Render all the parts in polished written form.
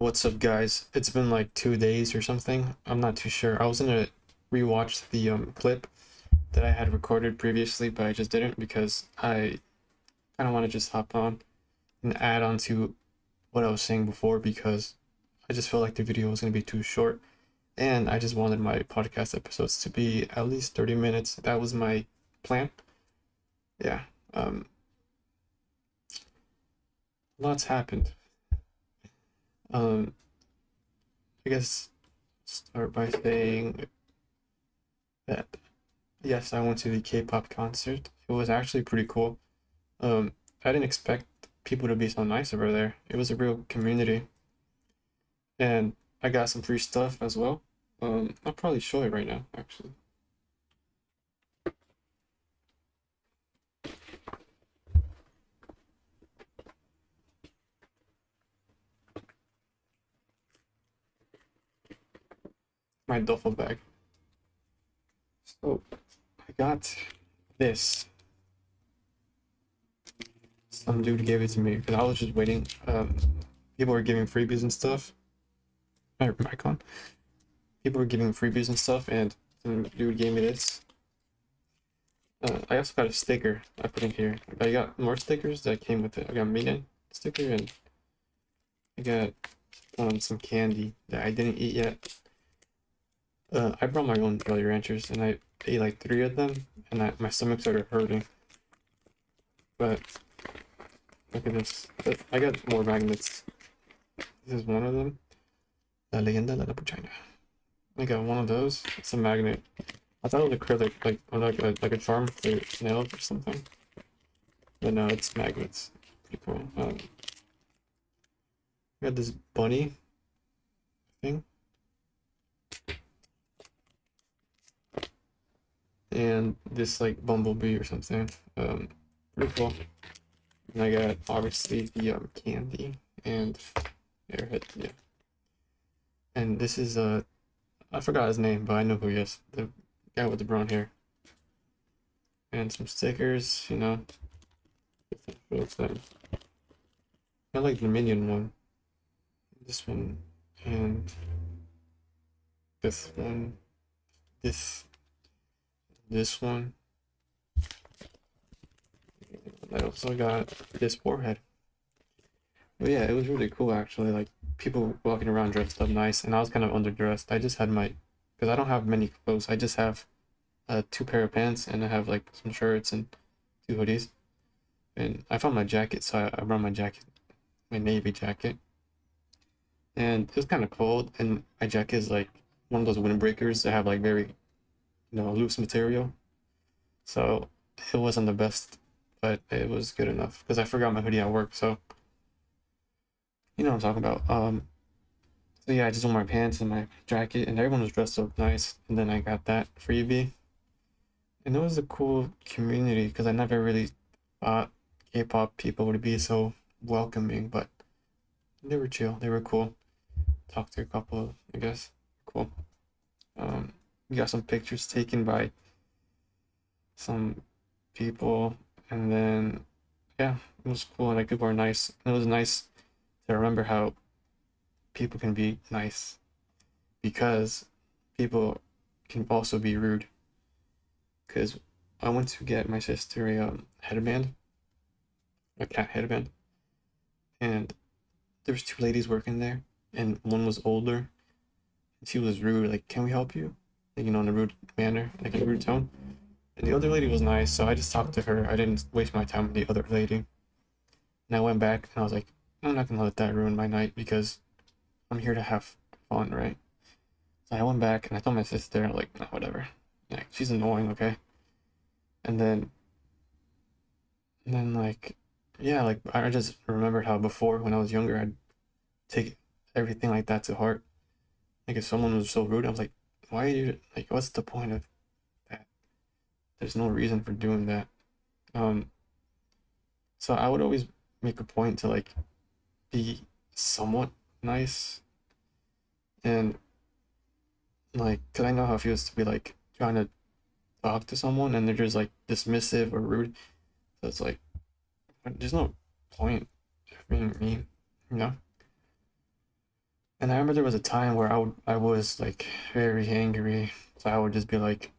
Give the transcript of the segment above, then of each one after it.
What's up, guys? It's been like 2 days or something. I'm not too sure. I was gonna rewatch the clip that I had recorded previously, but I just didn't because I kind of want to just hop on and add on to what I was saying before because I just felt like the video was gonna be too short, and I just wanted my podcast episodes to be at least 30 minutes. That was my plan. Yeah. Um, Lots happened. Um, I guess start by saying that yes, I went to the K-pop concert. It was actually pretty cool. I didn't expect people to be so nice over there. It was a real community, and I got some free stuff as well. I'll probably show it right now, actually. My duffel bag. So I got this. Some dude gave it to me because I was just waiting. People were giving freebies and stuff. My mic on. People were giving freebies and stuff, and some dude gave me this. I also got a sticker I put in here. I got more stickers that came with it. I got Minion sticker and I got some candy that I didn't eat yet. I brought my own Jolly Ranchers and I ate like three of them and my stomach started hurting. But look at this. I got more magnets. This is one of them. La Leyenda de la Puchina. I got one of those. It's a magnet. I thought it was acrylic, like a charm for nails or something. But no, it's magnets. Pretty cool. I got this bunny thing. And this like bumblebee or something. Pretty cool. And I got obviously the candy and airhead, yeah. And this is I forgot his name, but I know who he is. The guy with the brown hair. And some stickers, you know. What's that? I like the minion one. This one and this one. This one. I also got this forehead. But yeah, it was really cool actually. Like people walking around dressed up nice, and I was kind of underdressed. I just had my, because I don't have many clothes. I just have two pair of pants, and I have like some shirts and two hoodies. And I found my jacket, so I brought my jacket, my navy jacket. And it was kind of cold, and my jacket is like one of those windbreakers that have like very, loose material. So it wasn't the best, but it was good enough because I forgot my hoodie at work. So you know what I'm talking about. So yeah, I just wore my pants and my jacket, and everyone was dressed up nice. And then I got that freebie, and it was a cool community because I never really thought K-pop people would be so welcoming, but they were chill. They were cool. Talked to a couple, I guess. Cool. We got some pictures taken by some people, and then yeah, it was cool. Like people are nice. And it was nice to remember how people can be nice because people can also be rude. Because I went to get my sister a headband, a cat headband, and there was two ladies working there, and one was older, and she was rude. Like, can we help you? Like, in a rude manner, like a rude tone. And the other lady was nice, so I just talked to her. I didn't waste my time with the other lady. And I went back and I was like, I'm not gonna let that ruin my night because I'm here to have fun, right? So I went back and I told my sister, like, no, whatever. Like, she's annoying, okay? And then like, yeah, like I just remembered how before when I was younger I'd take everything like that to heart. Like if someone was so rude, I was like, why are you like what's the point of that? There's no reason for doing that. Um so I would always make a point to like be somewhat nice and like cause I know how it feels to be like trying to talk to someone and they're just like dismissive or rude. So it's like there's no point of being mean, you know? And I remember there was a time where I was like very angry, so I would just be like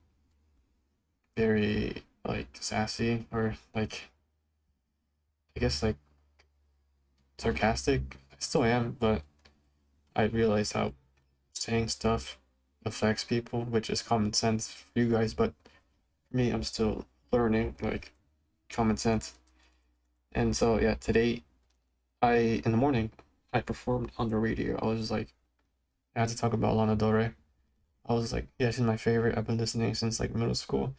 very like sassy or like I guess like sarcastic. I still am, but I realized how saying stuff affects people, which is common sense for you guys, but for me, I'm still learning like common sense. And so yeah, today in the morning I performed on the radio. I was just like I had to talk about Lana Del Rey. I was like, yeah, she's my favorite. I've been listening since like middle school.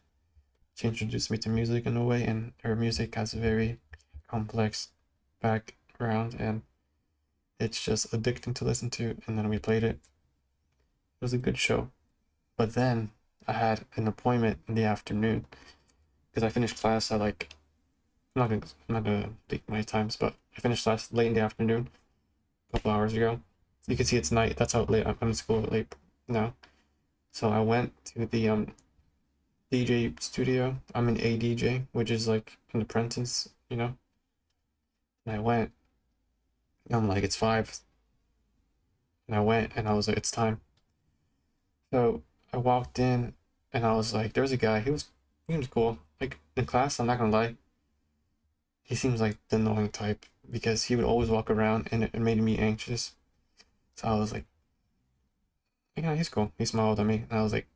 She introduced me to music in a way, and her music has a very complex background, and it's just addicting to listen to. And then we played it. It was a good show. But then I had an appointment in the afternoon because I finished class at like I'm not gonna take my times, but I finished class late in the afternoon, a couple hours ago. You can see it's night. That's how late I'm in school late now. So I went to the DJ studio. I'm an ADJ, which is like an apprentice, you know. And I went. And I'm like, it's 5, and I went, and I was like, it's time. So I walked in, and I was like, there's a guy. He was cool. Like in class, I'm not gonna lie, he seems like the annoying type because he would always walk around, and it made me anxious. So I was like, yeah, he's cool. He smiled at me, and I was like,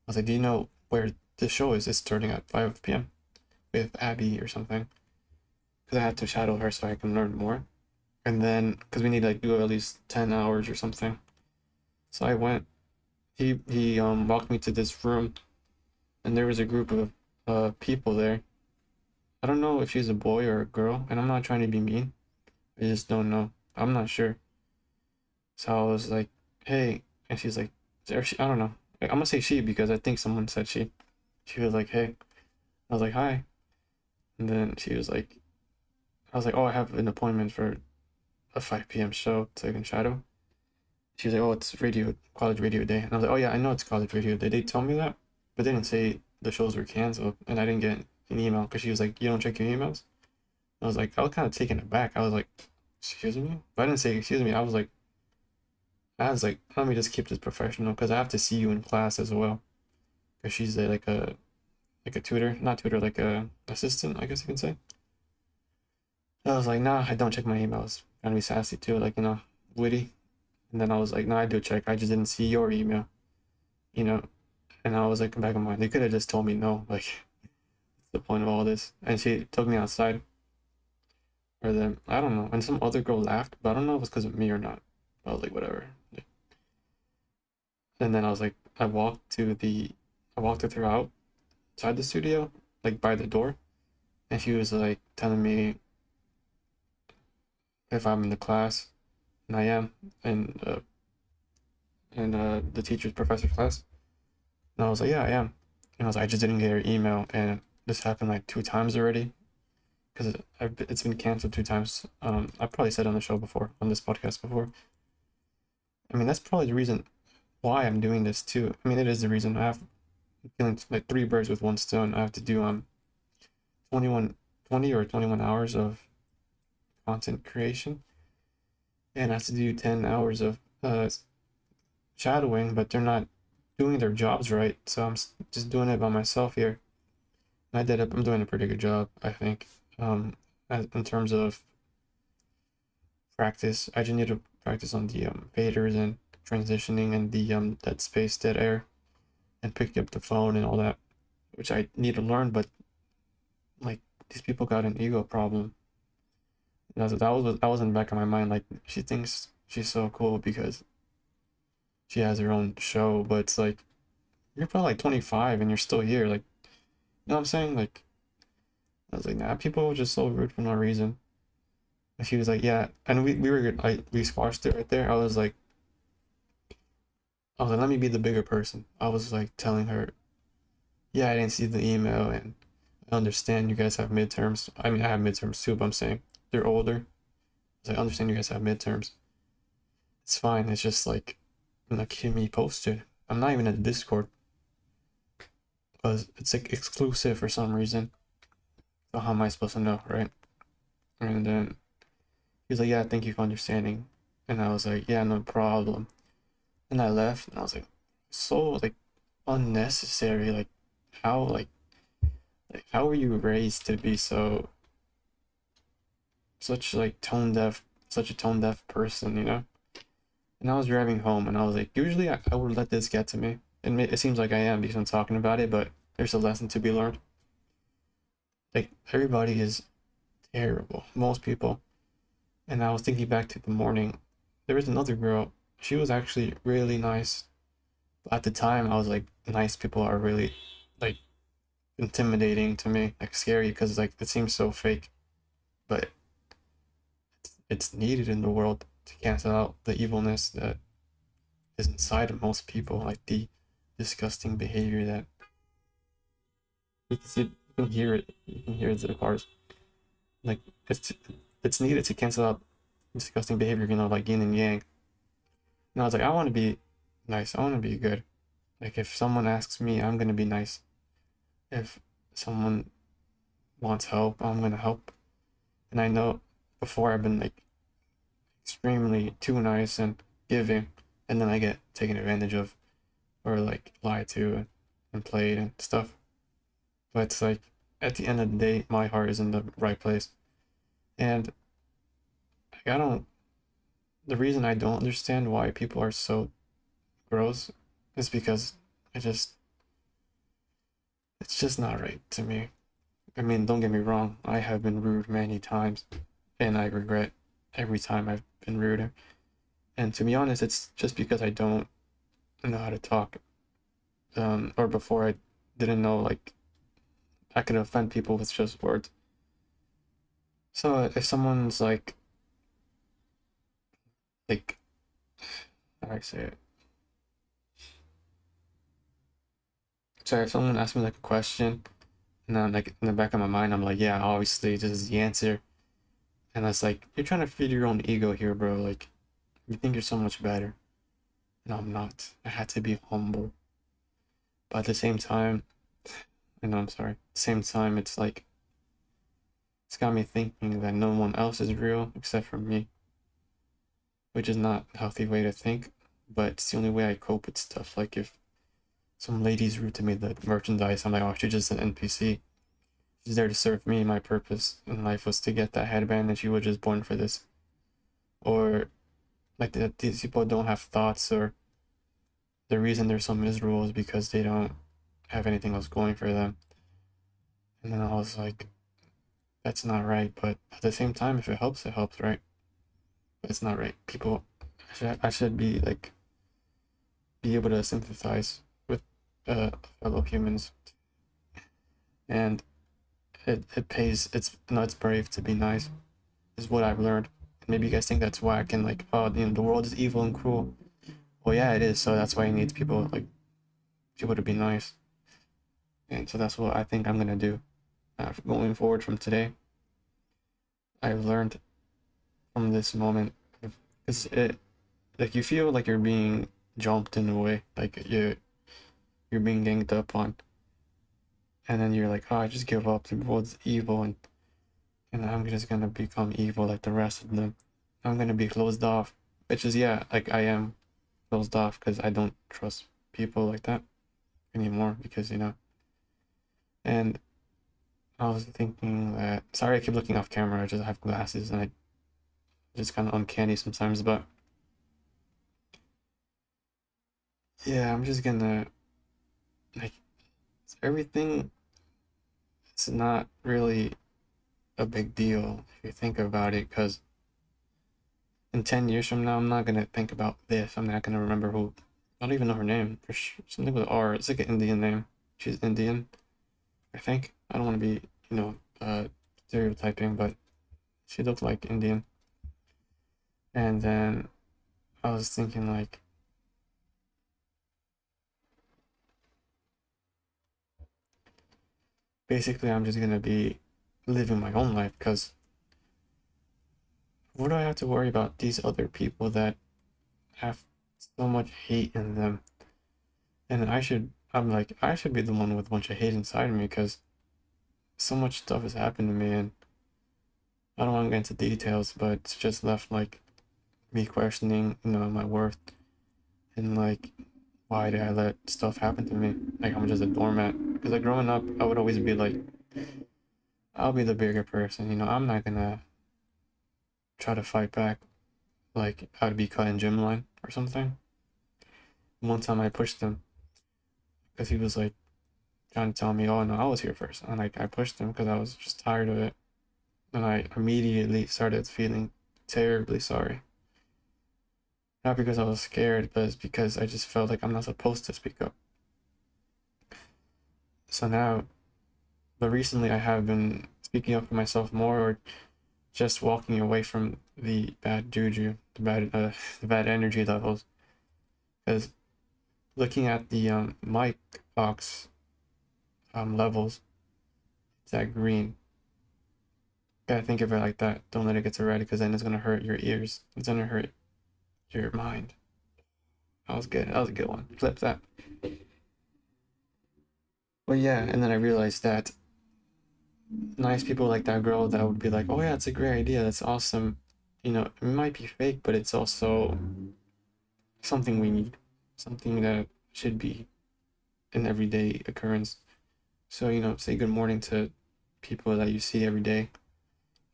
do you know where the show is? It's starting at 5 p.m. with Abby or something. Because I had to shadow her so I can learn more. And then, because we need to like do at least 10 hours or something. So I went. He walked me to this room, and there was a group of people there. I don't know if she's a boy or a girl, and I'm not trying to be mean. I just don't know. I'm not sure. So I was like, hey, and she's like, there she, I don't know. Like, I'm gonna say she because I think someone said she. She was like, hey. I was like, hi. And then she was like, I was like, oh, I have an appointment for a 5 p.m. show so I can shadow. She was like, oh, it's college radio day. And I was like, oh, yeah, I know it's college radio day. They told me that, but they didn't say the shows were canceled. And I didn't get an email because she was like, you don't check your emails? I was like, I was kind of taken aback. I was like, excuse me? But I didn't say, excuse me. I was like, let me just keep this professional because I have to see you in class as well. Because she's like a tutor, not tutor, like a assistant, I guess you can say. I was like, nah, I don't check my emails. Gotta be sassy too, like, witty. And then I was like, no, I do check. I just didn't see your email, you know. And I was like, back in mind, they could have just told me no. Like, what's the point of all this? And she took me outside. Or then I don't know. And some other girl laughed, but I don't know if it was because of me or not. I was like, whatever. And then I was like, I walked with her outside the studio, like by the door, and she was like telling me if I'm in the class, and I am, in the teacher's professor's class. And I was like, yeah, I am. And I was like, I just didn't get her email, and this happened like 2 times already because it's been canceled 2 times. I probably said on the show before, on this podcast before. I mean, that's probably the reason why I'm doing this too. I mean, it is the reason I have killing like three birds with one stone. I have to do 21, 20 or 21 hours of content creation, and I have to do 10 hours of shadowing, but they're not doing their jobs right. So I'm just doing it by myself here. And I did it. I'm doing a pretty good job, I think. In terms of practice, I just need to practice on the faders and transitioning and the dead space, dead air, and picking up the phone and all that, which I need to learn. But like these people got an ego problem. That was in the back of my mind. Like she thinks she's so cool because she has her own show, but it's like you're probably like 25 and you're still here. Like you know what I'm saying? Like I was like, nah, people are just so rude for no reason. And she was like, yeah, and we squashed it right there. I was like, let me be the bigger person. I was like telling her, yeah, I didn't see the email, and I understand you guys have midterms. I mean, I have midterms too, but I'm saying they're older. I was like, I understand you guys have midterms. It's fine. It's just like, keep me posted. I'm not even in the Discord because it's like exclusive for some reason. So how am I supposed to know, right? And then he's like, yeah, thank you for understanding. And I was like, yeah, no problem. And I left, and I was like, so like unnecessary. How like how were you raised to be so such like tone deaf, such a tone deaf person, you know? And I was driving home, and I was like, usually I would let this get to me. And it seems like I am because I'm talking about it, but there's a lesson to be learned. Like everybody is terrible, most people. And I was thinking back to the morning. There was another girl. She was actually really nice. But at the time, I was like, nice people are really like intimidating to me, like scary because like it seems so fake. But it's needed in the world to cancel out the evilness that is inside of most people, like the disgusting behavior that you can see, you can hear it, you can hear the cars. Like it's it's needed to cancel out disgusting behavior, you know, like yin and yang. And I was like, I want to be nice. I want to be good. Like if someone asks me, I'm gonna be nice. If someone wants help, I'm gonna help. And I know before I've been like extremely too nice and giving, and then I get taken advantage of or like lied to and played and stuff. But it's like at the end of the day, my heart is in the right place, and like, I don't. The reason I don't understand why people are so gross is because I just it's just not right to me. I mean, don't get me wrong, I have been rude many times, and I regret every time I've been rude. And to be honest, it's just because I don't know how to talk. Or before I didn't know like I could offend people with just words. So if someone's like how do I say it? So if someone asks me like a question, and then like in the back of my mind, I'm like, yeah, obviously this is the answer. And it's like you're trying to feed your own ego here, bro. Like you think you're so much better. No, I'm not. I had to be humble. But at the same time, I know I'm sorry. At the same time, it's like it's got me thinking that no one else is real except for me, which is not a healthy way to think. But it's the only way I cope with stuff. Like if some lady's rude to me, the merchandise, I'm like, oh, she's just an NPC. She's there to serve me. My purpose in life was to get that headband, and she was just born for this. Or like that these people don't have thoughts, or the reason they're so miserable is because they don't have anything else going for them. And then I was like, that's not right. But at the same time, if it helps, right? But it's not right. People, I should be like, be able to sympathize with fellow humans. And it pays, it's, no, it's brave to be nice, is what I've learned. Maybe you guys think that's whack and like, oh, you know, the world is evil and cruel. Well, yeah, it is. So that's why you need people like people to be nice. And so that's what I think I'm gonna do going forward from today. I've learned from this moment because it like you feel like you're being jumped in a way, like you're being ganged up on, and then you're like, oh, I just give up. The world's evil, and I'm just gonna become evil like the rest of them. I'm gonna be closed off, which is yeah, like I am closed off because I don't trust people like that anymore because you know. And I was thinking that sorry, I keep looking off camera. I just have glasses and I just kind of uncanny sometimes, but yeah, I'm just gonna like everything. It's not really a big deal if you think about it, because in 10 years from now, I'm not gonna think about this. I'm not gonna remember who. I don't even know her name. There's something with R. It's like an Indian name. She's Indian, I think. I don't want to be, you know, stereotyping, but she looked like Indian. And then I was thinking, like, basically, I'm just gonna be living my own life because what do I have to worry about these other people that have so much hate in them? And I'm like, I should be the one with a bunch of hate inside of me because so much stuff has happened to me, and I don't want to get into details, but it's just left like me questioning, my worth, and like, why did I let stuff happen to me? Like, I'm just a doormat. Because like growing up, I would always be like, I'll be the bigger person. I'm not gonna try to fight back. Like, I'd be cut in gym line or something. One time I pushed him because he was like trying to tell me, oh no, I was here first. And like, I pushed him because I was just tired of it. And I immediately started feeling terribly sorry. Not because I was scared, but it's because I just felt like I'm not supposed to speak up. So now, but recently I have been speaking up for myself more, or just walking away from the bad juju, the bad energy levels. Because looking at the mic box levels, it's at green. Gotta think of it like that. Don't let it get to red, because then it's gonna hurt your ears. It's gonna hurt your mind. That was good. That was a good one. Flip that. But yeah, and then I realized that nice people like that girl that would be like, oh yeah, it's a great idea. That's awesome. It might be fake, but it's also something we need, something that should be an everyday occurrence. So, say good morning to people that you see every day.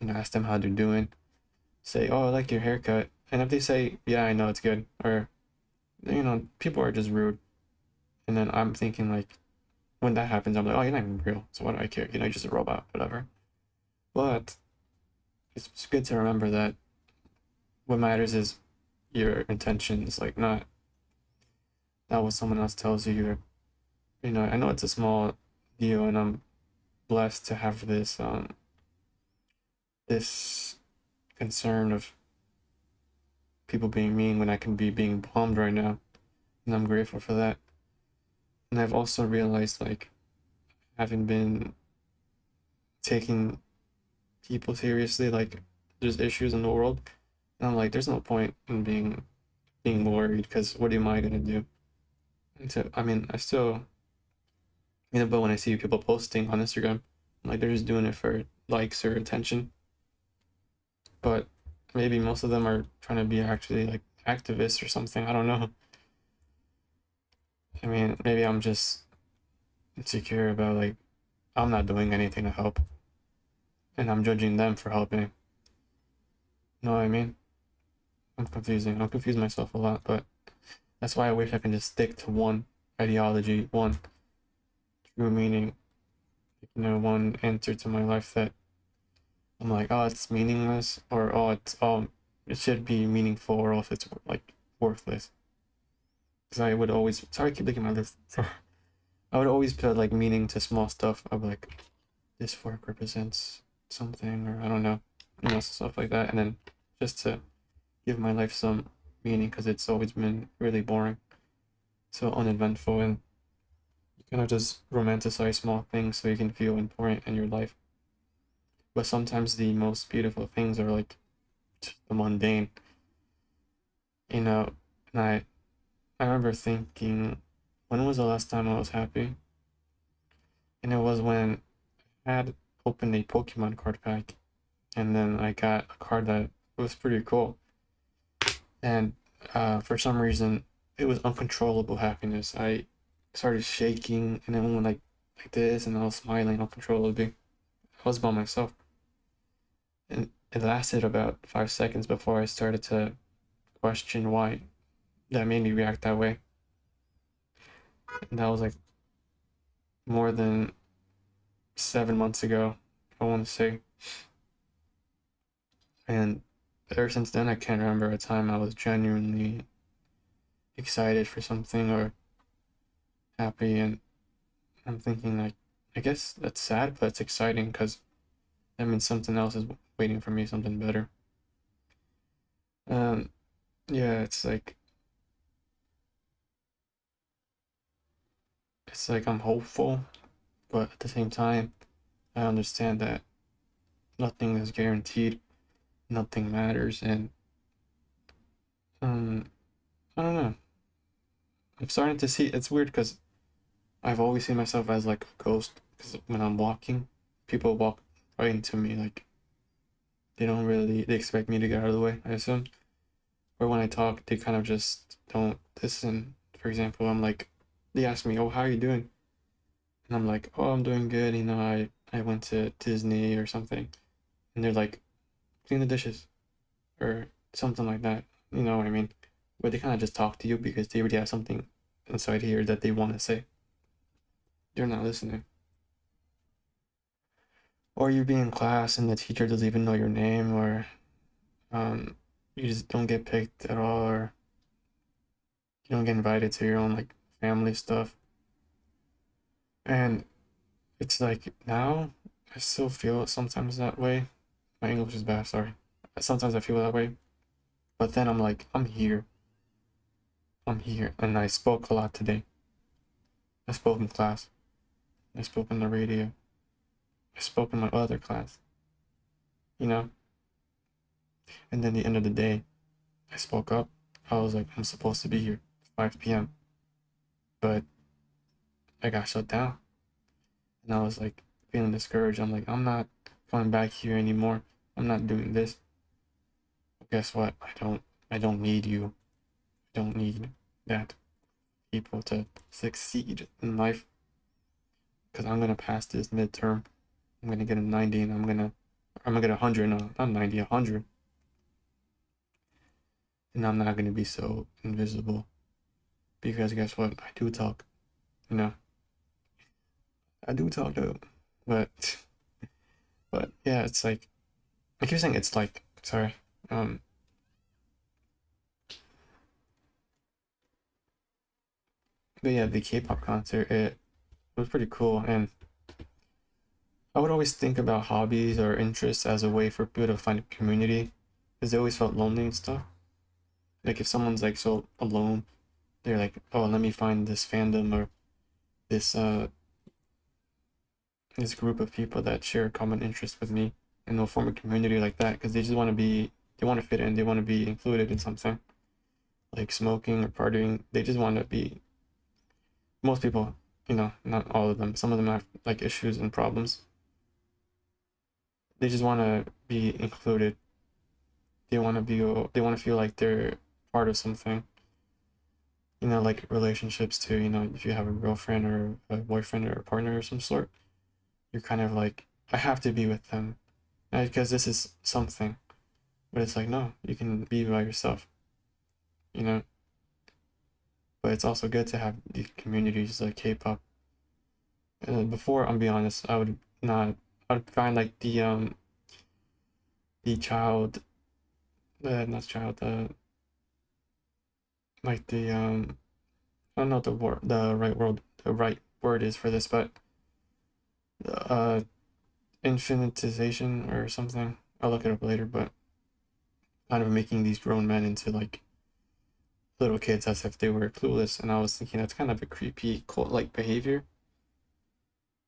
Ask them how they're doing. Say, oh, I like your haircut. And if they say, yeah, I know it's good, or, people are just rude. And then I'm thinking, like, when that happens, I'm like, oh, you're not even real. So what do I care? You're just a robot, whatever. But it's good to remember that what matters is your intentions, like not what someone else tells you. Or, I know it's a small deal, and I'm blessed to have this concern of people being mean when I can be being bombed right now, and I'm grateful for that. And I've also realized, like, having been taking people seriously, like, there's issues in the world, and I'm like, there's no point in being worried, because what am I gonna do? And so, I mean, I still, but when I see people posting on Instagram, like, they're just doing it for likes or attention. But maybe most of them are trying to be actually like activists or something. I don't know. I mean, maybe I'm just insecure about, like, I'm not doing anything to help, and I'm judging them for helping. You know what I mean? I'm confusing. I'm confusing myself a lot, but that's why I wish I can just stick to one ideology, one true meaning, one answer to my life that I'm like, oh, it's meaningless, or it should be meaningful, or else it's like worthless. Because I would always, sorry, I keep looking at my list. I would always put like meaning to small stuff. I'd be like, this fork represents something, or I don't know, stuff like that. And then just to give my life some meaning, because it's always been really boring, so uneventful, and you kind of just romanticize small things so you can feel important in your life. But sometimes the most beautiful things are like the mundane, you know. And I remember thinking, when was the last time I was happy? And it was when I had opened a Pokemon card pack, and then I got a card that was pretty cool. And for some reason, it was uncontrollable happiness. I started shaking, and then went like this, and I was smiling uncontrollably. I was by myself, and it lasted about 5 seconds before I started to question why that made me react that way. And that was like more than 7 months ago, I want to say. And ever since then, I can't remember a time I was genuinely excited for something or happy. And I'm thinking, like, I guess that's sad, but it's exciting, because that means something else is waiting for me, something better. Um, yeah, it's like I'm hopeful, but at the same time, I understand that nothing is guaranteed, nothing matters, and um, I don't know. I'm starting to see, it's weird, because I've always seen myself as like a ghost, because when I'm walking, people walk right into me, like they expect me to get out of the way, I assume. Or when I talk, they kind of just don't listen. For example, I'm like, they ask me, "Oh, how are you doing?" And I'm like, "Oh, I'm doing good. I went to Disney or something." And they're like, "Clean the dishes," or something like that. You know what I mean? Where they kind of just talk to you because they already have something inside here that they want to say. They're not listening. Or you be in class and the teacher doesn't even know your name, or um, you just don't get picked at all, or you don't get invited to your own like family stuff. And it's like now I still feel sometimes that way. My English is bad, sorry. Sometimes I feel that way. But then I'm like, I'm here. I'm here. And I spoke a lot today. I spoke in class. I spoke on the radio. I spoke in my other class. You know? And then the end of the day, I spoke up. I was like, I'm supposed to be here 5 p.m. But I got shut down. And I was like feeling discouraged. I'm like, I'm not coming back here anymore. I'm not doing this. But guess what? I don't need you. I don't need that people to succeed in life. Because I'm gonna pass this midterm. I'm gonna get a 90 and I'm gonna get 100, no, not 90, 100. And I'm not gonna be so invisible. Because guess what? I do talk. You know? I do talk though. But but yeah, it's like I keep saying it's like sorry. Um but yeah, the K-pop concert, it was pretty cool, and I would always think about hobbies or interests as a way for people to find a community, because they always felt lonely and stuff. Like if someone's like so alone, they're like, oh, let me find this fandom or this this group of people that share a common interest with me, and they'll form a community like that because they just want to be, they want to fit in, they want to be included in something like smoking or partying. They just want to be. Most people, not all of them. Some of them have like issues and problems. They just want to be included. They want to be. They want to feel like they're part of something. Like relationships too. If you have a girlfriend or a boyfriend or a partner of some sort, you're kind of like, I have to be with them because this is something. But it's like, no, you can be by yourself, you know? But it's also good to have these communities like K-pop. Before, I'll be honest, I would not, I would find like the child, not child, like I don't know what the right word is for this, but uh, infinitization or something. I'll look it up later, but kind of making these grown men into like little kids as if they were clueless. And I was thinking that's kind of a creepy cult like behavior.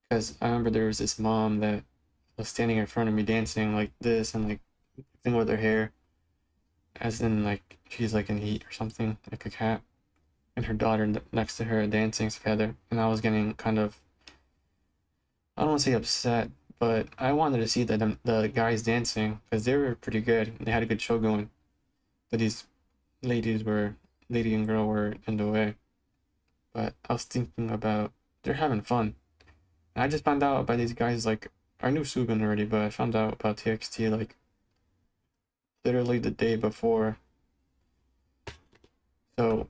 Because I remember there was this mom that was standing in front of me dancing like this and like thing with her hair, as in like she's like in heat or something, like a cat, and her daughter next to her dancing together. And I was getting kind of, I don't want to say upset, but I wanted to see the guys dancing because they were pretty good. They had a good show going, but these ladies were, lady and girl were in the way. But I was thinking about they're having fun. And I just found out about these guys like I knew Subin already, but I found out about TXT like literally the day before. So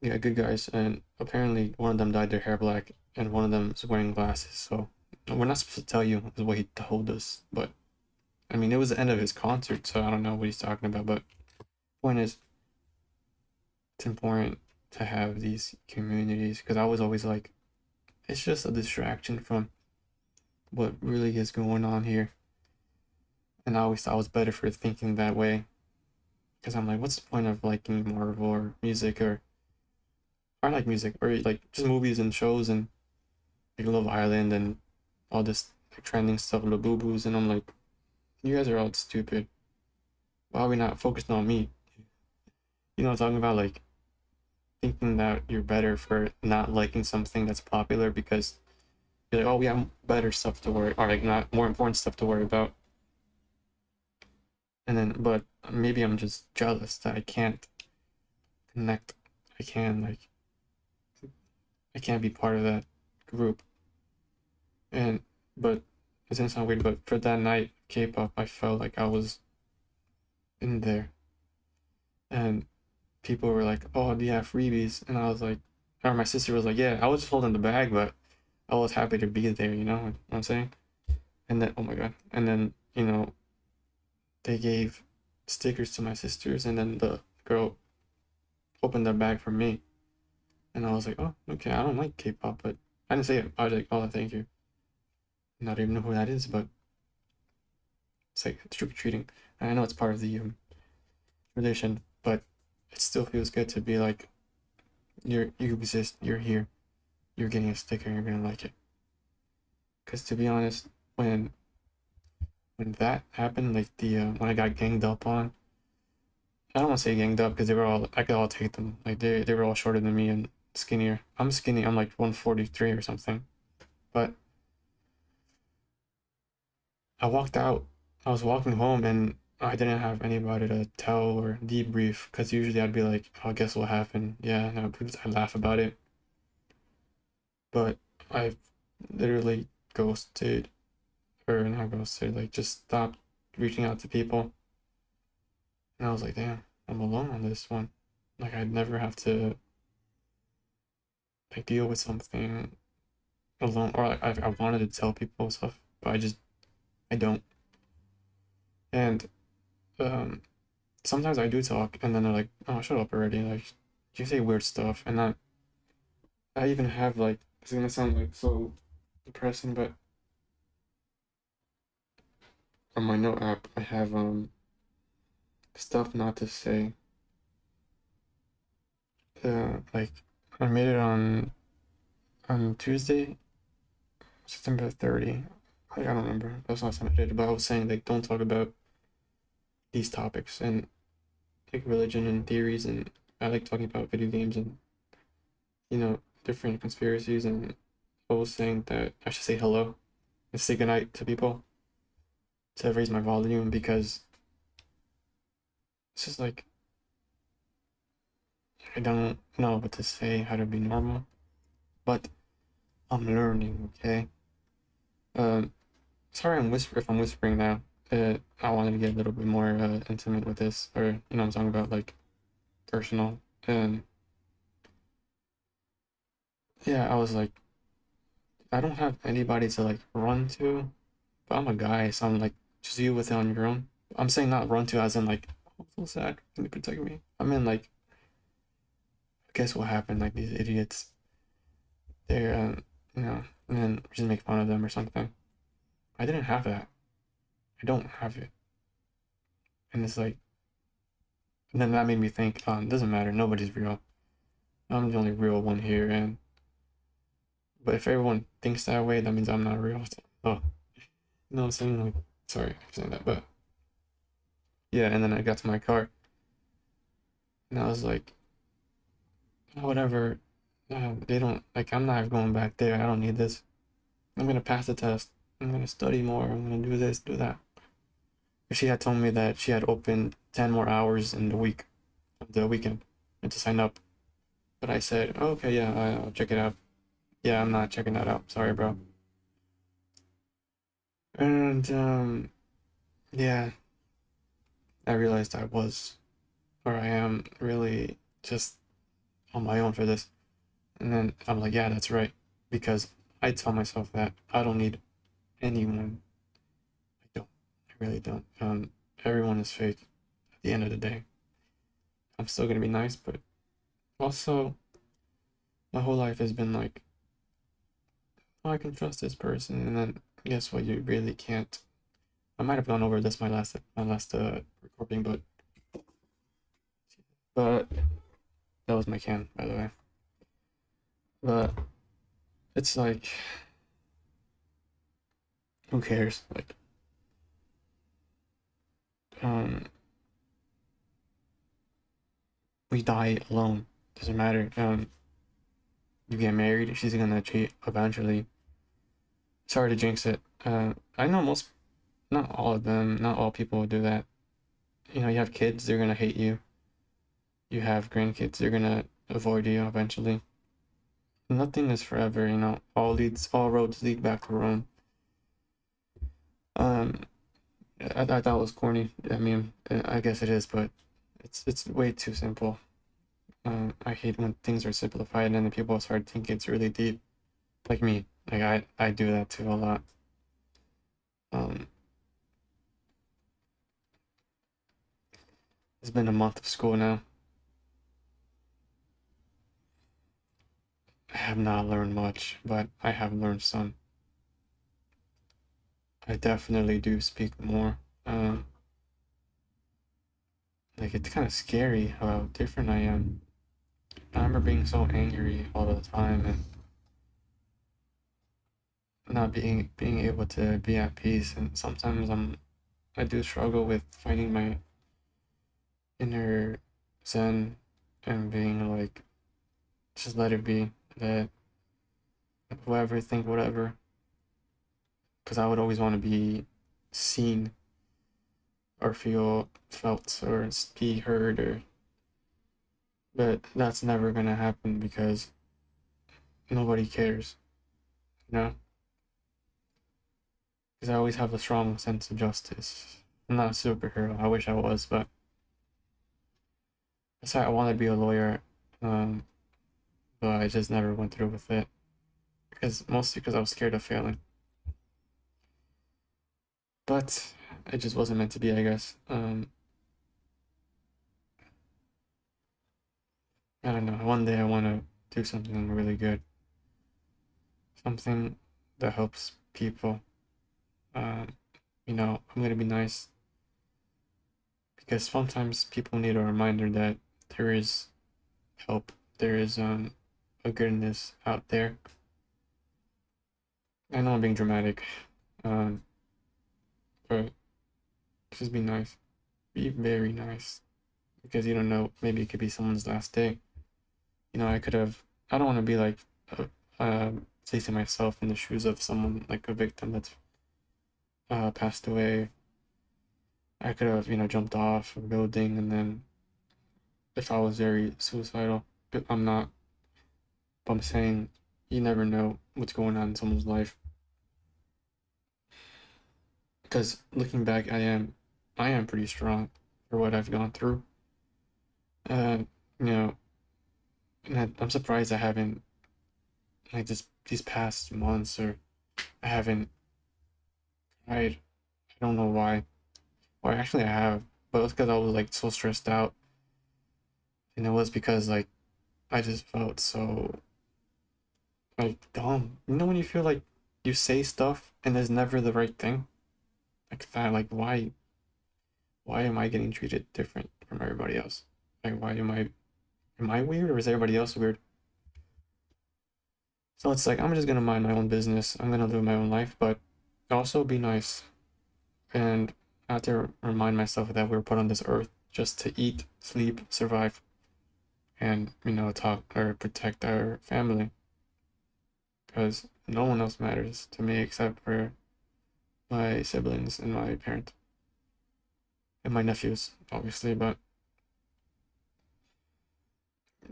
yeah, good guys, and apparently one of them dyed their hair black, and one of them is wearing glasses. So we're not supposed to tell you what he told us, but I mean it was the end of his concert, so I don't know what he's talking about. But point is, it's important to have these communities because I was always like, it's just a distraction from what really is going on here. And I always thought I was better for thinking that way because I'm like, what's the point of liking Marvel or music or like music or like just movies and shows and like Love Island and all this like trending stuff, the boo boos, and I'm like, you guys are all stupid. Why are we not focused on me? I'm talking about like thinking that you're better for not liking something that's popular because you're like, oh, we have better stuff to worry or like not more important stuff to worry about. And then, but maybe I'm just jealous that I can't connect. I can like I can't be part of that group. And but it's gonna sound weird, but for that night K-pop, I felt like I was in there, and people were like, "Oh, do you have freebies?" And I was like, or my sister was like, "Yeah." I was just holding the bag, but I was happy to be there. You know what I'm saying? And then, oh my god, and then they gave stickers to my sisters, and then the girl opened the bag for me, and I was like, "Oh, okay." I don't like K-pop, but I didn't say it. I was like, "Oh, thank you." Not even know who that is, but it's like trick or treating. And I know it's part of the tradition, but it still feels good to be like, you exist, you're here, you're getting a sticker, you're gonna like it. Because to be honest, when when that happened, like the when I got ganged up on, I don't want to say ganged up because they were all I could all take them. Like they were all shorter than me and skinnier. I'm skinny. I'm like 143 or something. But I walked out. I was walking home and I didn't have anybody to tell or debrief because usually I'd be like, "Oh, guess what happened?" Yeah, no, because I laugh about it. But I literally ghosted, or not ghosted, like just stopped reaching out to people. And I was like, damn, I'm alone on this one. Like I'd never have to like deal with something alone, or like I wanted to tell people stuff, but I don't. And um, sometimes I do talk, and then they're like, "Oh, shut up already!" Like you say weird stuff, and I even have like it's gonna sound like so depressing, but on my note app I have stuff not to say. Like I made it on Tuesday, September 30. Like, I don't remember. That's not something I did, but I was saying like don't talk about these topics and like religion and theories, and I like talking about video games and different conspiracies, and I was saying that I should say hello and say goodnight to people to raise my volume because it's just like I don't know what to say, how to be normal, but I'm learning. Okay. Um, sorry if I'm whispering now. I wanted to get a little bit more intimate with this, or I'm talking about like personal, and yeah, I was like, I don't have anybody to like run to, but I'm a guy, so I'm like, just deal with it on your own. I'm saying not run to as in like, oh, so sad, can you protect me? I mean like, guess what happened? Like these idiots, they're and then just make fun of them or something. I didn't have that. I don't have it, and it's like, and then that made me think, it doesn't matter. Nobody's real. I'm the only real one here, and but if everyone thinks that way, that means I'm not real. Oh, you know what I'm saying? Like, sorry for saying that, but yeah. And then I got to my car, and I was like, whatever. They don't like. I'm not going back there. I don't need this. I'm gonna pass the test. I'm gonna study more. I'm gonna do this, do that. She had told me that she had opened 10 more hours in the week, the weekend, and to sign up. But I said, oh, okay, yeah, I'll check it out. Yeah, I'm not checking that out. Sorry, bro. And yeah, I realized I was, or I am, really just on my own for this. And then I'm like, yeah, that's right, because I tell myself that I don't need anyone. I don't. I really don't. Everyone is fake at the end of the day. I'm still gonna be nice, but also my whole life has been like, oh, I can trust this person, and then guess what? You really can't. I might have gone over this my last recording, but that was my can, by the way. But it's like, who cares? Like, um, we die alone. Doesn't matter. You get married, she's gonna cheat eventually. Sorry to jinx it. I know not all of them, not all people do that, you have kids, they're gonna hate you. You have grandkids, they're gonna avoid you eventually. Nothing is forever, all roads lead back to Rome. Um, I thought it was corny. I mean, I guess it is, but it's way too simple. I hate when things are simplified and then people start thinking it's really deep. Like me, like I do that too a lot. Um, it's been a month of school now. I have not learned much, but I have learned some. I definitely do speak more. Um, like it's kind of scary how different I am. I remember being so angry all the time and not being able to be at peace. And sometimes I do struggle with finding my inner zen and being like, just let it be. That whoever think whatever. Because I would always want to be seen or feel felt or be heard or, but that's never gonna happen because nobody cares, you know? Because I always have a strong sense of justice. I'm not a superhero. I wish I was, but that's why I wanted to be a lawyer. Um, but I just never went through with it because mostly because I was scared of failing. But it just wasn't meant to be, I guess. I don't know. One day I want to do something really good, something that helps people. Um, I'm gonna be nice because sometimes people need a reminder that there is help, there is a goodness out there. I know I'm being dramatic, um, but just be nice, be very nice because you don't know. Maybe it could be someone's last day. I could have. I don't want to be like placing myself in the shoes of someone like a victim that's passed away. I could have, jumped off a building and then if I was very suicidal, but I'm not. But I'm saying you never know what's going on in someone's life. Because looking back, I am pretty strong for what I've gone through. Uh, you know, and I'm surprised I haven't like these past months or I haven't cried. I don't know why. Or actually, I have, but it's because I was like so stressed out, and it was because like I just felt so like dumb. When you feel like you say stuff and there's never the right thing like that. Like why am I getting treated different from everybody else? Like why am I weird or is everybody else weird? So it's like I'm just gonna mind my own business. I'm gonna live my own life, but also be nice. And I have to remind myself that we were put on this earth just to eat, sleep, survive, and talk or protect our family. Because no one else matters to me except for my siblings and my parent and my nephews, obviously. But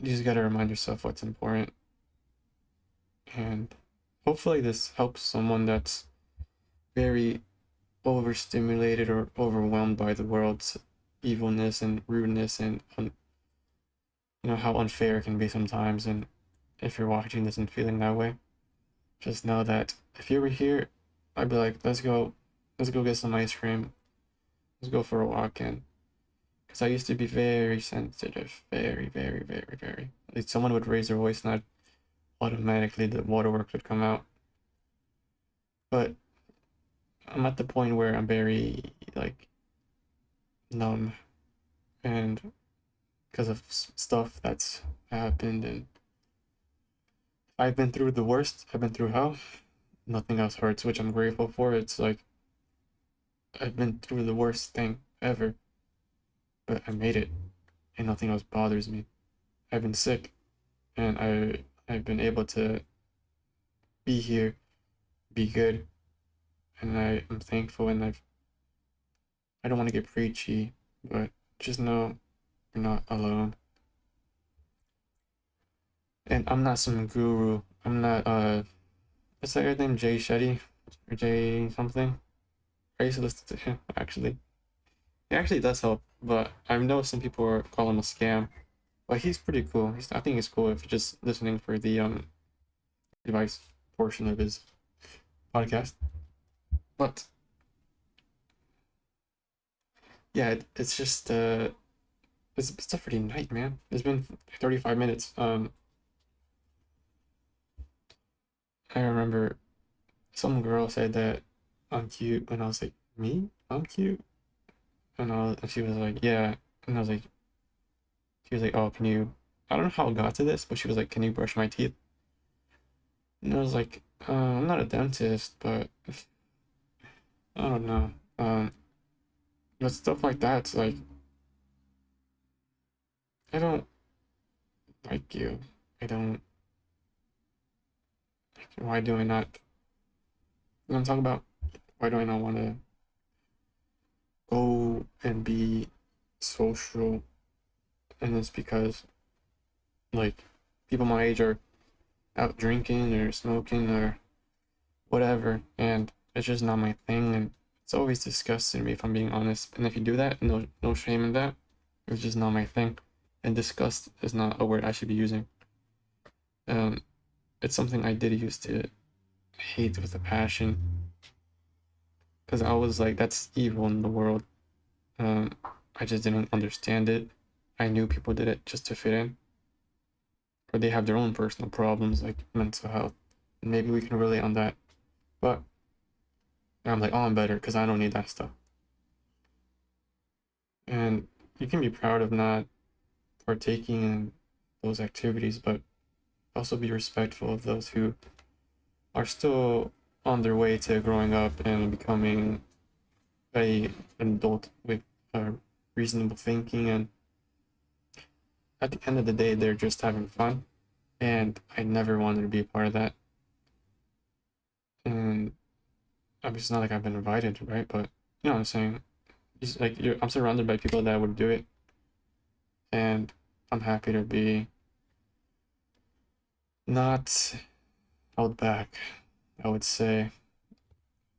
you just gotta remind yourself what's important. And hopefully this helps someone that's very overstimulated or overwhelmed by the world's evilness and rudeness and how unfair it can be sometimes. And if you're watching this and feeling that way, just know that if you were here, I'd be like, let's go get some ice cream, let's go for a walk. And because I used to be very sensitive, very, very, very, very. Like someone would raise their voice and I'd automatically the waterworks would come out. But I'm at the point where I'm very like numb and because of stuff that's happened and I've been through the worst. I've been through hell. Nothing else hurts, which I'm grateful for. It's like I've been through the worst thing ever, but I made it and nothing else bothers me. I've been sick and I've been able to be here, be good, and I am thankful and I don't want to get preachy, but just know you're not alone. And I'm not some guru. I'm not what's that guy's name? Jay Shetty or Jay something. I used to listen to him actually. He actually does help, but I know some people are calling him a scam. But he's pretty cool. I think he's cool if you're just listening for the advice portion of his podcast. But yeah, it's just it's a pretty night, man. It's been 35 minutes. I remember some girl said that I'm cute, and I was like, me? I'm cute? And she was like, yeah. And I was like, she was like, oh, can you? I don't know how it got to this, but she was like, can you brush my teeth? And I was like, I'm not a dentist, but I don't know. But stuff like that's like, I don't like you. I don't. Why do I not? You know what I'm talking about? Why do I not want to go and be social? And it's because like people my age are out drinking or smoking or whatever, and it's just not my thing. And it's always disgusting me if I'm being honest. And if you do that, no shame in that. It's just not my thing. And disgust is not a word I should be using. Um, it's something I did used to hate with a passion because I was like, that's evil in the world. Um, I just didn't understand it. I knew people did it just to fit in, or they have their own personal problems like mental health. And maybe we can relate on that. But I'm like, oh, I'm better because I don't need that stuff. And you can be proud of not partaking in those activities, but also be respectful of those who are still on their way to growing up and becoming an adult with reasonable thinking. And at the end of the day, they're just having fun. And I never wanted to be a part of that. And I mean, it's not like I've been invited, right? But you know what I'm saying? I'm surrounded by people that would do it, and I'm happy to be not held back. I would say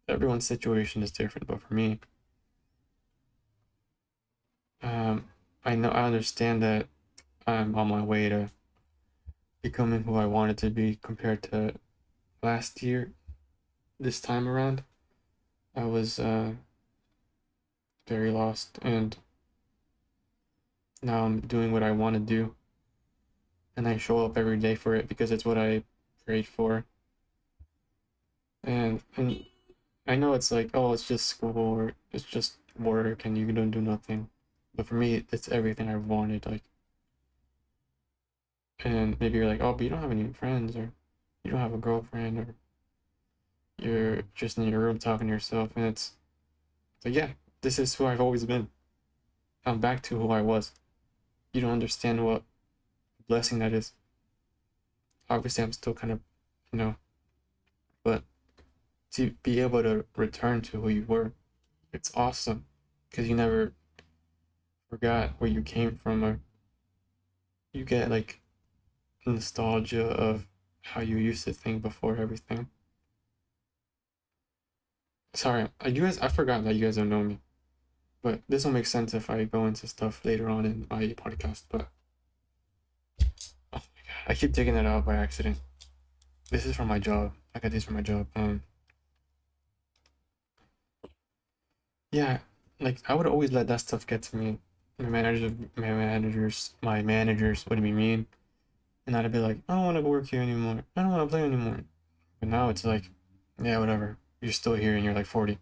everyone's situation is different, but for me, um, I understand that I'm on my way to becoming who I wanted to be compared to last year. This time around, I was very lost, and now I'm doing what I want to do, and I show up every day for it because it's what I prayed for. And I know it's like, oh, it's just school or it's just work and you don't do nothing. But for me, it's everything I wanted. Like, and maybe you're like, oh, but you don't have any friends or you don't have a girlfriend or you're just in your room talking to yourself. And it's like, yeah, this is who I've always been. I'm back to who I was. You don't understand what blessing that is. Obviously, I'm still kind of, you know, but to be able to return to who you were, it's awesome because you never forgot where you came from, or you get like nostalgia of how you used to think before everything. Sorry, you guys, I forgot that you guys don't know me, but this will make sense if I go into stuff later on in my podcast. But oh my god, I keep taking it out by accident. This is from my job. I got this from my job. Yeah, like I would always let that stuff get to me. My managers would be mean, and I'd be like, I don't want to work here anymore. I don't want to play anymore. But now it's like, yeah, whatever. You're still here and you're like 40.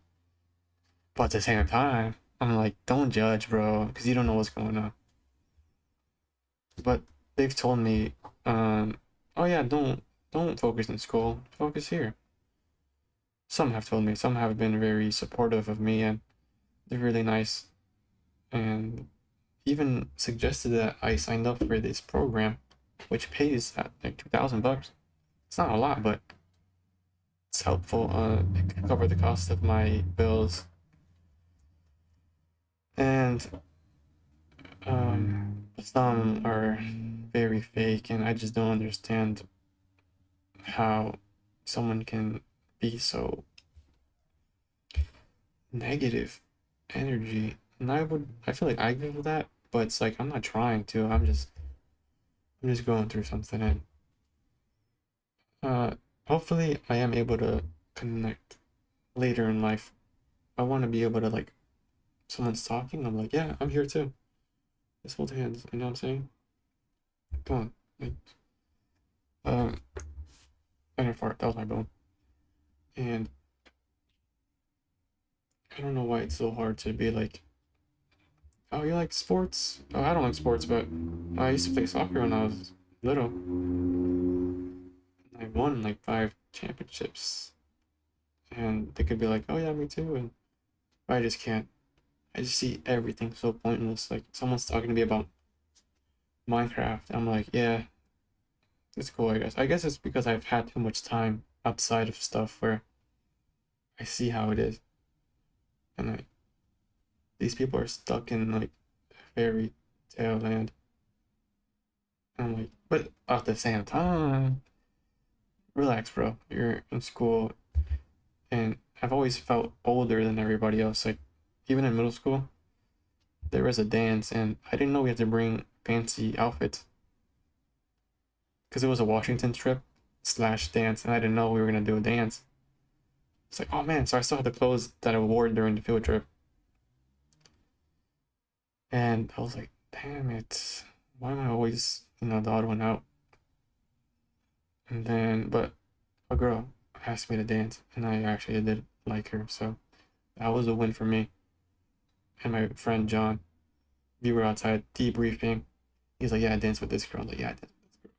But at the same time, I'm like, don't judge, bro, because you don't know what's going on. But they've told me, oh yeah, don't focus in school. Focus here. Some have told me. Some have been very supportive of me, and they're really nice. And even suggested that I signed up for this program, which pays at like $2,000. It's not a lot, but it's helpful. It could cover the cost of my bills. And Some are very fake, and I just don't understand how someone can be so negative energy. And I feel like I give that, but it's like I'm not trying to. I'm just going through something, and uh, hopefully I am able to connect later in life. I want to be able to like someone's talking. I'm like, yeah, I'm here too. Let's hold hands. You know what I'm saying? Come on. Like, um, I didn't fart. That was my bone. And I don't know why it's so hard to be like, oh, you like sports? Oh, I don't like sports, but I used to play soccer when I was little. I won like 5 championships. And they could be like, oh, yeah, me too. And I just can't. I just see everything so pointless. Like, someone's talking to me about Minecraft. I'm like, yeah, it's cool, I guess. I guess it's because I've had too much time outside of stuff where I see how it is. And these people are stuck in like fairy tale land. And I'm like, but at the same time, relax, bro. You're in school, and I've always felt older than everybody else. Like, even in middle school, there was a dance, and I didn't know we had to bring fancy outfits because it was a Washington trip slash dance, and I didn't know we were gonna do a dance. It's like, oh man, so I still had the clothes that I wore during the field trip, and I was like, damn it, why am I always, the odd one out? And then, but a girl asked me to dance, and I actually did like her, so that was a win for me. And my friend John, we were outside debriefing. He's like, "Yeah, I danced with this girl." I'm like, "Yeah, I danced with this girl."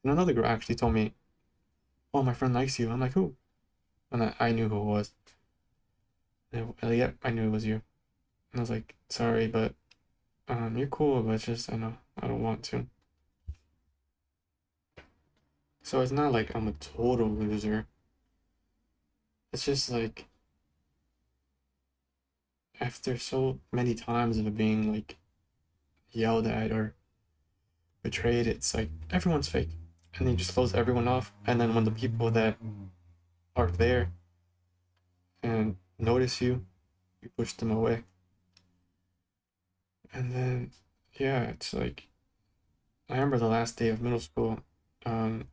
And another girl actually told me, "Oh, my friend likes you." I'm like, "Who?" And I knew who it was. And yep, I knew it was you. And I was like, "Sorry, but you're cool, but it's just I know I don't want to." So it's not like I'm a total loser. It's just like after so many times of being like yelled at or betrayed, it's like everyone's fake. And then you just close everyone off. And then when the people that are there and notice you, you push them away. And then, yeah, it's like, I remember the last day of middle school. Um,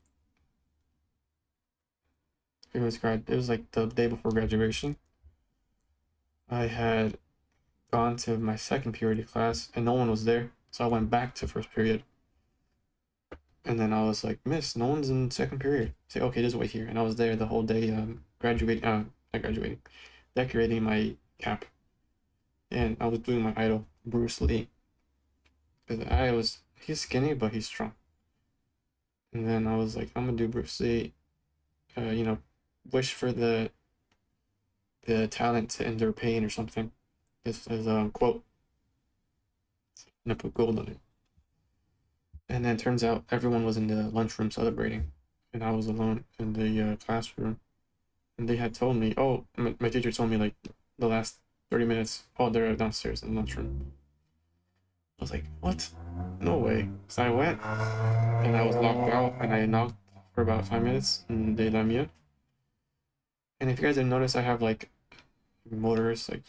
it was like the day before graduation. I had gone to my second period class and no one was there. So I went back to first period. And then I was like, Miss, no one's in second period. Say, okay, just wait here. And I was there the whole day, not graduating, decorating my cap. And I was doing my idol, Bruce Lee. He's skinny, but he's strong. And then I was like, I'm gonna do Bruce Lee, uh, you know, wish for the talent to endure pain or something. This is a quote, and I put gold on it. And then it turns out everyone was in the lunchroom celebrating, and I was alone in the classroom. And they had told me, oh, my teacher told me like the last 30 minutes, oh, they're downstairs in the lunchroom. I was like, what? No way. So I went, and I was locked out, and I knocked for about 5 minutes, and they let me in. And if you guys didn't notice, I have like motors, like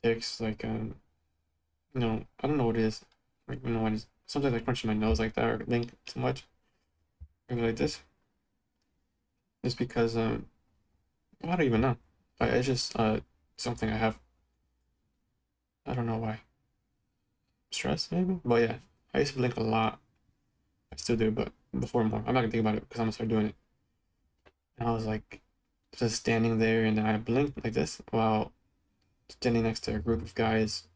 ticks, like I don't know what it is. Like I just sometimes I crunch my nose like that or think too much, or like this. It's because I don't even know. It's just something I have. I don't know why. Stress maybe, but yeah, I used to blink a lot. I still do, but before more. I'm not gonna think about it because I'm gonna start doing it. And I was like just standing there, and then I blinked like this while standing next to a group of guys,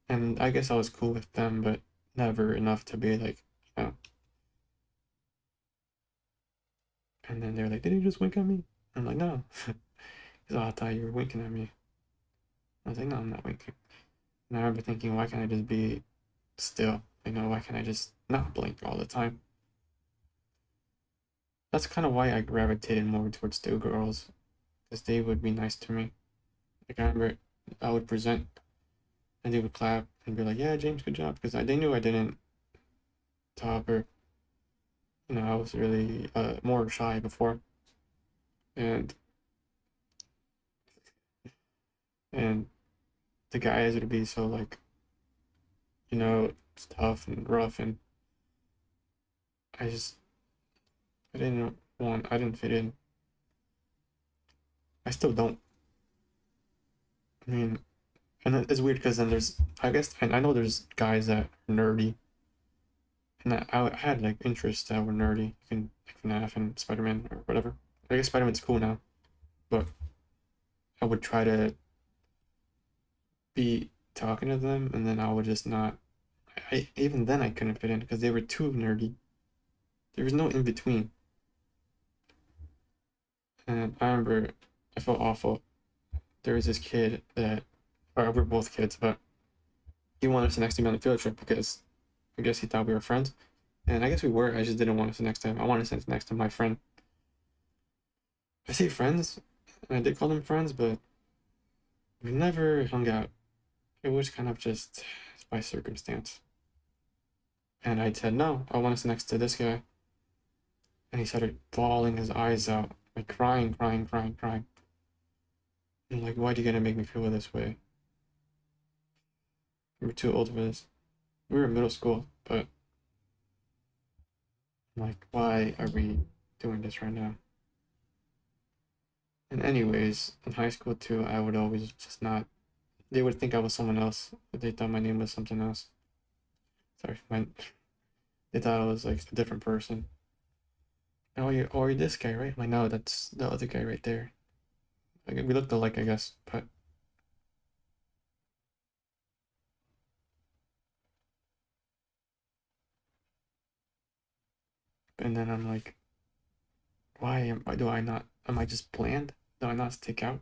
and I guess I was cool with them, but never enough to be like, you know. And then they're like, "Did you just wink at me?" I'm like, "No." He's like, "Oh, I thought you were winking at me." I was like, "No, I'm not winking." And I remember thinking, why can't I just be still? Why can't I just not blink all the time? That's kind of why I gravitated more towards the girls, because they would be nice to me. Like I remember I would present and they would clap and be like, "Yeah, James, good job," because they knew I didn't top or I was really more shy before, and and the guys would be so like it's tough and rough, and I just I didn't fit in. I still don't. I mean, and it's weird because then there's I guess I know there's guys that are nerdy, and I had like interests that were nerdy, like FNAF and Spider Man or whatever. I guess Spider Man's cool now, but I would try to be talking to them, and then I would just not. Even then I couldn't fit in because they were too nerdy. There was no in between, and I remember I felt awful. There was this kid that, or we're both kids, but he wanted us to next to me on the field trip because I guess he thought we were friends, and I guess we were. I just didn't want to sit next to him. I wanted to sit next to my friend. I say friends, and I did call them friends, but we never hung out. It was kind of just by circumstance. And I said, no, I want to sit next to this guy. And he started bawling his eyes out, like crying, crying, crying, crying. And I'm like, why are you gonna make me feel this way? We're too old for this. We were in middle school, but I'm like, why are we doing this right now? And anyways, in high school too, I would always just not. They would think I was someone else, but they thought my name was something else. Sorry, they thought I was like a different person. Oh, you're this guy, right? I'm like, no, that's the other guy right there. Like, we looked alike, I guess, but and then I'm like, why do I not? Am I just bland? Do I not stick out?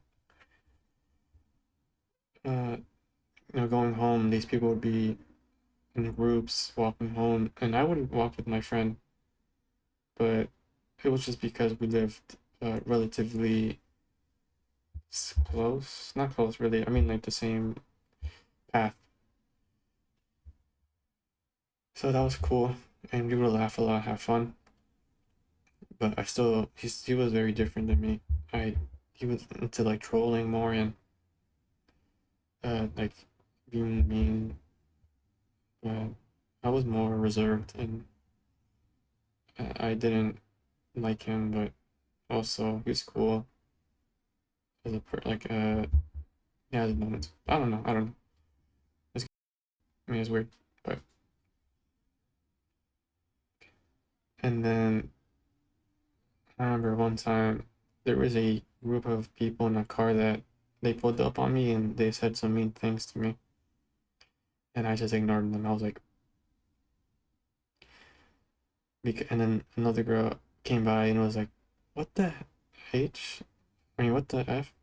Uh, going home, these people would be in groups walking home, and I would walk with my friend, but it was just because we lived relatively close, not close really. I mean, like the same path. So that was cool, and we would laugh a lot, have fun. But he was very different than me. I he was into like trolling more and like being mean. Uh, I was more reserved, and I didn't like him, but also he was cool as a like yeah, the moments. I don't know. I don't know. It's, I mean, it's weird, but and then I remember one time there was a group of people in a car that they pulled up on me and they said some mean things to me, and I just ignored them. I was like, and then another girl came by and was like, "What the H? I mean, what the F?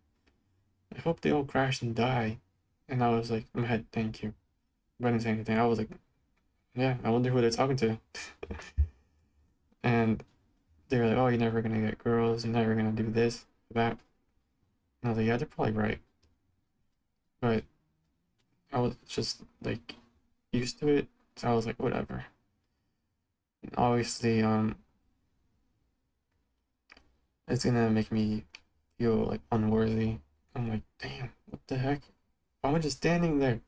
I hope they all crash and die." And I was like, in my head, "Thank you." But I didn't say anything. I was like, "Yeah, I wonder who they're talking to." And they were like, "Oh, you're never gonna get girls. You're never gonna do this, that." And I was like, "Yeah, they're probably right." But I was just like used to it, so I was like, whatever. And obviously, it's gonna make me feel like unworthy. I'm like, damn, what the heck? Why am I just standing there?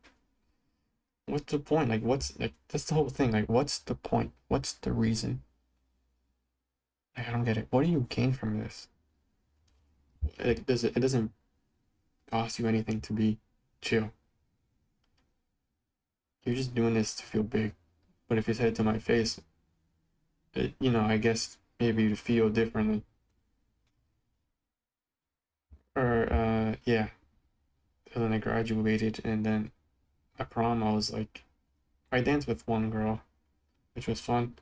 What's the point? Like, what's like that's the whole thing. Like, what's the point? What's the reason? Like, I don't get it. What do you gain from this? Like, it doesn't cost you anything to be chill. You're just doing this to feel big. But if you said it to my face, I guess maybe you'd feel differently. Or yeah. And then I graduated, and then at prom, I was like, I danced with one girl, which was fun.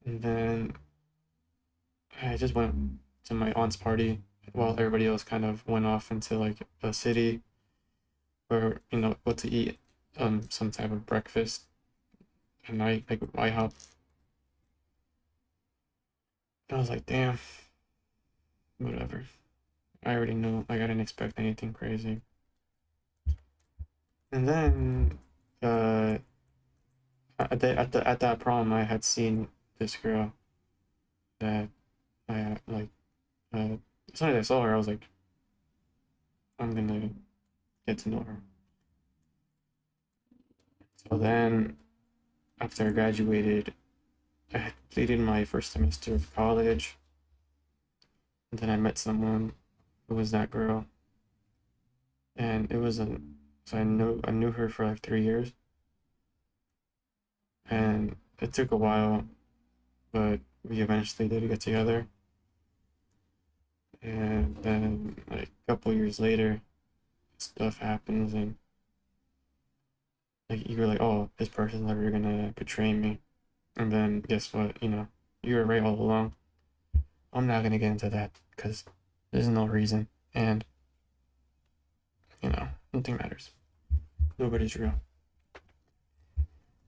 And then I just went to my aunt's party while everybody else kind of went off into like a city or what to eat, some type of breakfast. And I like IHOP. And I was like, damn, whatever. I already knew. Like I didn't expect anything crazy. And then at that prom, I had seen this girl that I like. As soon as I saw her, I was like, I'm gonna get to know her. So then, after I graduated, I had completed my first semester of college, and then I met someone who was that girl, and it was a so I knew her for like 3 years, and it took a while, but we eventually did get together. And then like a couple years later, stuff happens, and like you're like, oh, this person's never gonna betray me. And then guess what? You were right all along. I'm not gonna get into that because there's no reason, and nothing matters. Nobody's real.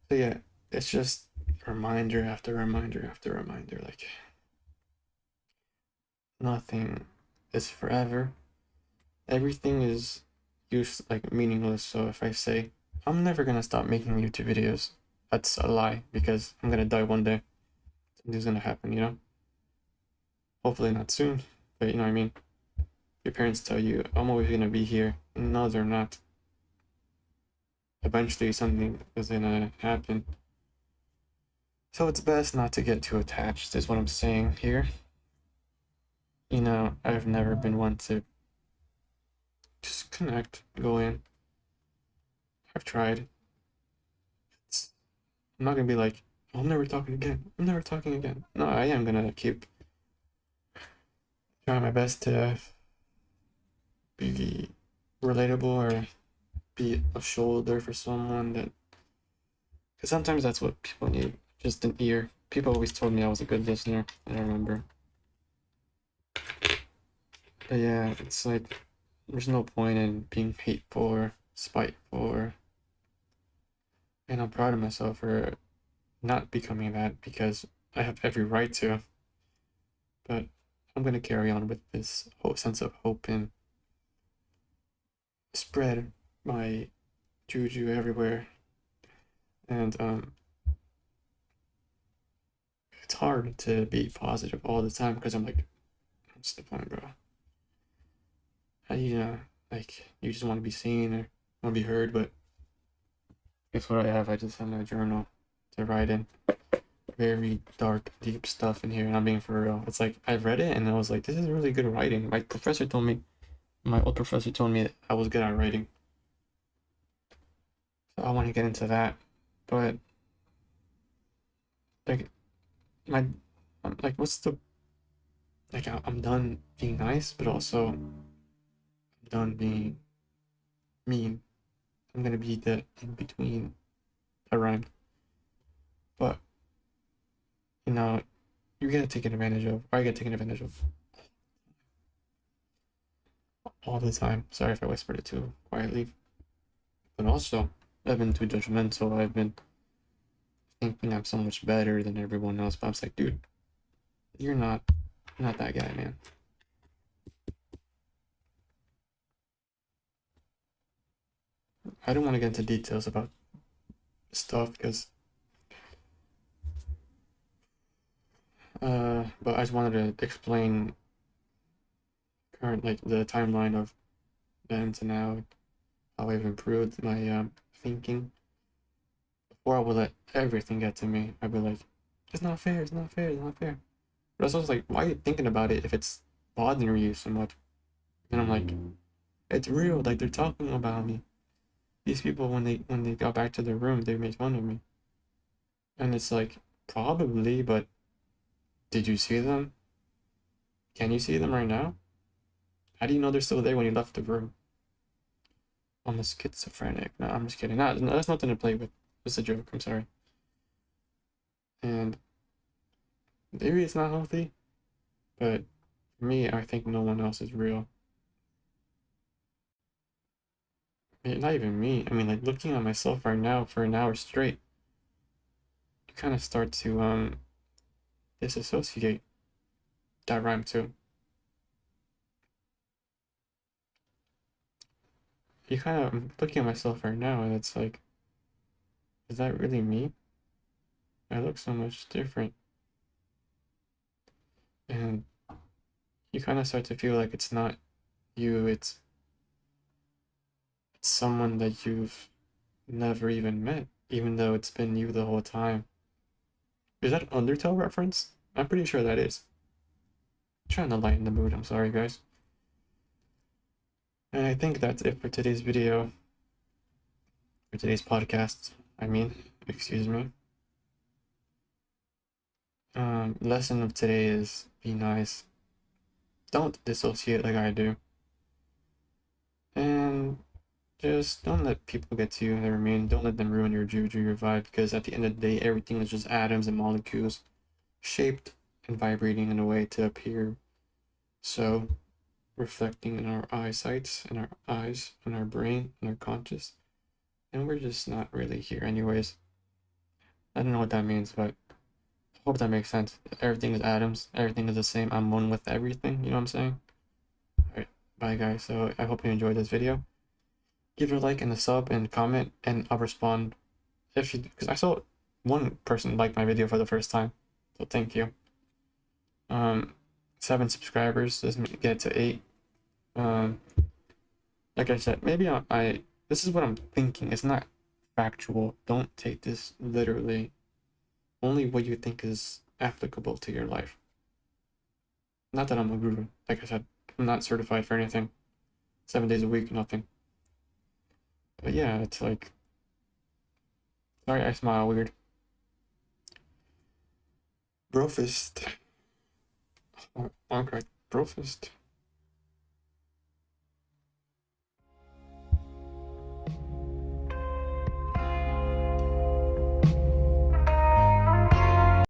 So yeah, it's just reminder after reminder after reminder. Like nothing is forever. Everything is like meaningless. So if I say I'm never gonna stop making YouTube videos, that's a lie because I'm gonna die one day. Something's gonna happen. Hopefully not soon, but you know what I mean. Your parents tell you I'm always gonna be here. No, they're not. Eventually something is gonna happen. So it's best not to get too attached, is what I'm saying here. I've never been one to just connect, go in. I've tried. I'm not gonna be like, oh, I'm never talking again. I'm never talking again. No, I am gonna keep trying my best to be relatable or be a shoulder for someone that. Because sometimes that's what people need, just an ear. People always told me I was a good listener, I remember. But yeah, it's like, there's no point in being hateful or spiteful. And I'm proud of myself for not becoming that because I have every right to. But I'm going to carry on with this whole sense of hope and spread my juju everywhere. And it's hard to be positive all the time because I'm like, what's the point, bro? Like you just want to be seen or want to be heard, but guess what I have? I just have my journal to write in very dark, deep stuff in here, and I'm being for real. It's like I read it and I was like, this is really good writing. My old professor told me that I was good at writing. So I want to get into that. But like my I'm like what's the like I'm done being nice, but also I'm done being mean. I'm gonna be the in between. I rhymed. But you know, you get taken advantage of. I get taken advantage of all the time. Sorry if I whispered it too quietly. But also, I've been too judgmental. I've been thinking I'm so much better than everyone else. But I was like, dude, you're not that guy, man. I don't want to get into details about stuff because, but I just wanted to explain current like the timeline of then to now, how I've improved my thinking. Before I would let everything get to me. I'd be like, it's not fair, it's not fair, it's not fair. But I was like, why are you thinking about it if it's bothering you so much? And I'm like, it's real. Like they're talking about me. These people, when they got back to their room, they made fun of me. And it's like, probably, but did you see them? Can you see them right now? How do you know they're still there when you left the room? I'm a schizophrenic. No, I'm just kidding. No, that's nothing to play with. It's a joke. I'm sorry. And maybe it's not healthy, but for me, I think no one else is real. I mean, not even me. I mean, like looking at myself right now for an hour straight, you kind of start to disassociate. That rhyme too. you kind of, I'm looking at myself right now and it's like, is that really me? I look so much different. And you kind of start to feel like it's not you, it's someone that you've never even met, even though it's been you the whole time. Is that an Undertale reference? I'm pretty sure that is. I'm trying to lighten the mood, I'm sorry guys. And I think that's it for today's video, for today's podcast. Excuse me. Lesson of today is be nice. Don't dissociate like I do. And just don't let people get to you. Don't let them ruin your juju, your vibe, because at the end of the day, everything is just atoms and molecules shaped and vibrating in a way to appear so, reflecting in our eyesight, in our eyes, in our brain, in our conscious. And we're just not really here anyways. I don't know what that means, but I hope that makes sense. Everything is atoms, everything is the same. I'm one with everything, you know what I'm saying? Alright, bye guys. So I hope you enjoyed this video. Give it a like and a sub and comment, and I'll respond if you, because I saw one person like my video for the first time, so thank you. 7 subscribers doesn't get to 8. Like I said, maybe this is what I'm thinking. It's not factual. Don't take this literally. Only what you think is applicable to your life. Not that I'm a guru. Like I said, I'm not certified for anything. 7 days a week, nothing. But yeah, it's like, sorry, I smile weird. Brofist. Okay, Brofist.